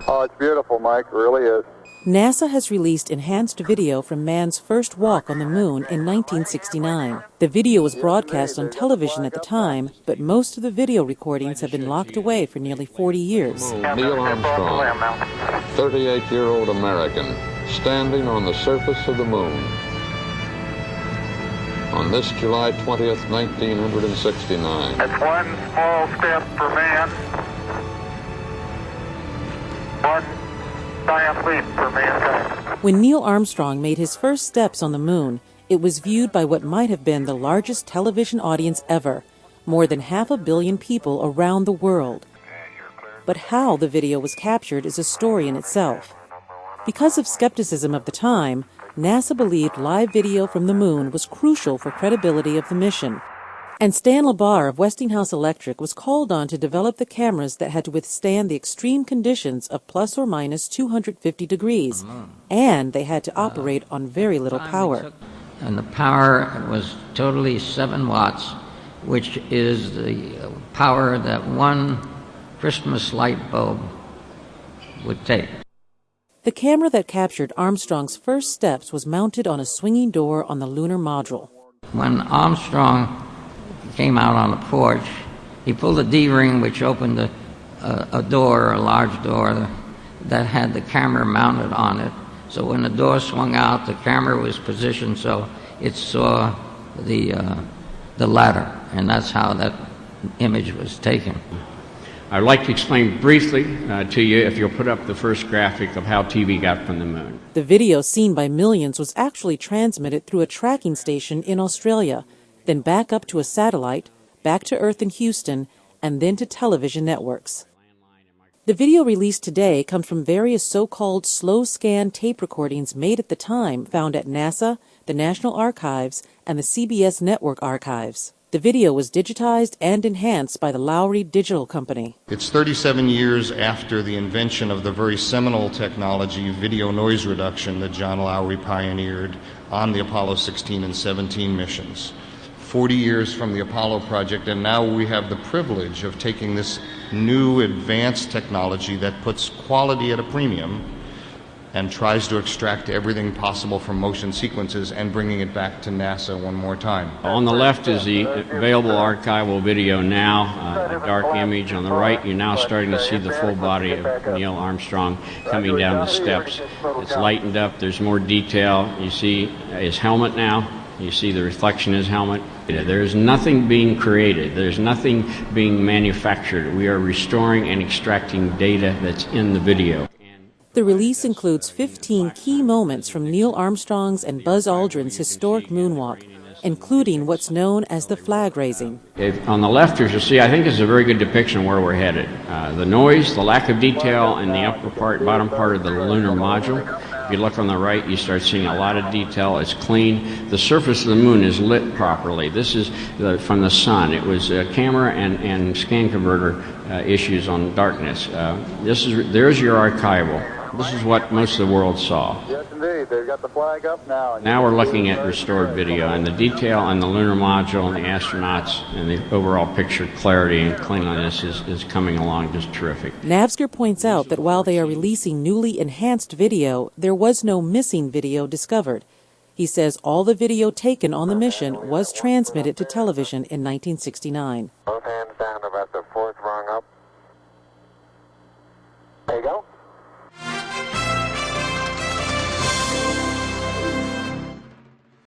Oh, it's beautiful, Mike. It really is. NASA has released enhanced video from man's first walk on the moon in 1969. The video was broadcast on television at the time, but most of the video recordings have been locked away for nearly 40 years. Neil Armstrong, 38-year-old American, standing on the surface of the moon. On this July 20th, 1969. That's one small step for man, one giant leap for mankind. When Neil Armstrong made his first steps on the moon, it was viewed by what might have been the largest television audience ever, more than 500 million people around the world. But how the video was captured is a story in itself. Because of skepticism of the time, NASA believed live video from the moon was crucial for credibility of the mission. And Stan LaBar of Westinghouse Electric was called on to develop the cameras that had to withstand the extreme conditions of plus or minus 250 degrees, and they had to operate on very little power. And the power was totally 7 watts, which is the power that one Christmas light bulb would take. The camera that captured Armstrong's first steps was mounted on a swinging door on the lunar module. When Armstrong came out on the porch, he pulled a D-ring which opened a door, a large door, that had the camera mounted on it. So when the door swung out, the camera was positioned so it saw the ladder, and that's how that image was taken. I'd like to explain briefly to you, if you'll put up the first graphic, of how TV got from the moon. The video seen by millions was actually transmitted through a tracking station in Australia, then back up to a satellite, back to Earth in Houston, and then to television networks. The video released today comes from various so-called slow-scan tape recordings made at the time found at NASA, the National Archives, and the CBS Network Archives. The video was digitized and enhanced by the Lowry Digital Company. It's 37 years after the invention of the very seminal technology, video noise reduction, that John Lowry pioneered on the Apollo 16 and 17 missions. 40 years from the Apollo project, and now we have the privilege of taking this new advanced technology that puts quality at a premium and tries to extract everything possible from motion sequences and bringing it back to NASA one more time. On the left is the available archival video now, a dark image. On the right, you're now starting to see the full body of Neil Armstrong coming down the steps. It's lightened up, there's more detail. You see his helmet now. You see the reflection in his helmet. There's nothing being created. There's nothing being manufactured. We are restoring and extracting data that's in the video. The release includes 15 key moments from Neil Armstrong's and Buzz Aldrin's historic moonwalk, including what's known as the flag raising. On the left, as you'll see, I think it's a very good depiction of where we're headed. The noise, the lack of detail in the upper part, bottom part of the lunar module. If you look on the right, you start seeing a lot of detail. It's clean. The surface of the moon is lit properly. This is from the sun. It was camera and scan converter issues on darkness. There's your archival. This is what most of the world saw. Yes, indeed. They've got the flag up now. Now we're looking at restored video, and the detail on the lunar module and the astronauts and the overall picture clarity and cleanliness is coming along just terrific. Navsger points out that while they are releasing newly enhanced video, there was no missing video discovered. He says all the video taken on the mission was transmitted to television in 1969. Both hands down about the 4th rung up. There you go.